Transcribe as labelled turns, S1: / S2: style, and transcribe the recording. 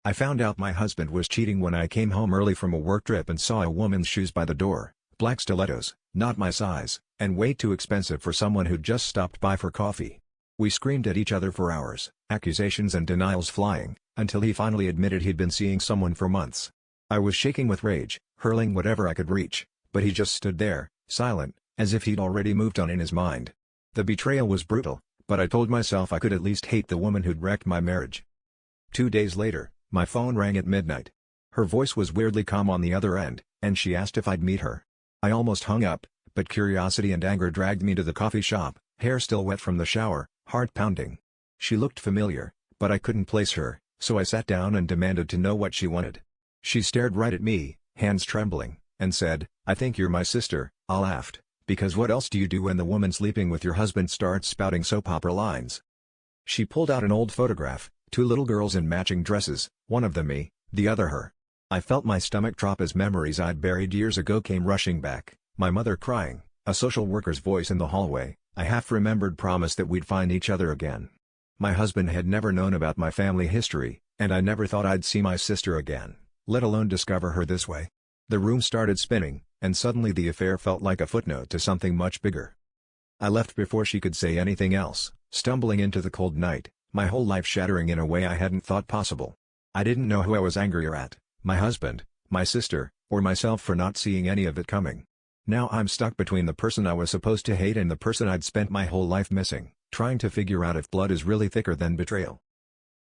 S1: I found out my husband was cheating when I came home early from a work trip and saw a woman's shoes by the door, black stilettos, not my size, and way too expensive for someone who'd just stopped by for coffee. We screamed at each other for hours, accusations and denials flying, until he finally admitted he'd been seeing someone for months. I was shaking with rage, hurling whatever I could reach, but he just stood there, silent, as if he'd already moved on in his mind. The betrayal was brutal, but I told myself I could at least hate the woman who'd wrecked my marriage. 2 days later, my phone rang at midnight. Her voice was weirdly calm on the other end, and she asked if I'd meet her. I almost hung up, but curiosity and anger dragged me to the coffee shop, hair still wet from the shower, heart pounding. She looked familiar, but I couldn't place her, so I sat down and demanded to know what she wanted. She stared right at me, hands trembling, and said, "I think you're my sister." I laughed, because what else do you do when the woman sleeping with your husband starts spouting soap opera lines? She pulled out an old photograph, 2 little girls in matching dresses, one of them me, the other her. I felt my stomach drop as memories I'd buried years ago came rushing back, my mother crying, a social worker's voice in the hallway, a half-remembered promise that we'd find each other again. My husband had never known about my family history, and I never thought I'd see my sister again, let alone discover her this way. The room started spinning, and suddenly the affair felt like a footnote to something much bigger. I left before she could say anything else, stumbling into the cold night, my whole life shattering in a way I hadn't thought possible. I didn't know who I was angrier at, my husband, my sister, or myself for not seeing any of it coming. Now I'm stuck between the person I was supposed to hate and the person I'd spent my whole life missing, trying to figure out if blood is really thicker than betrayal.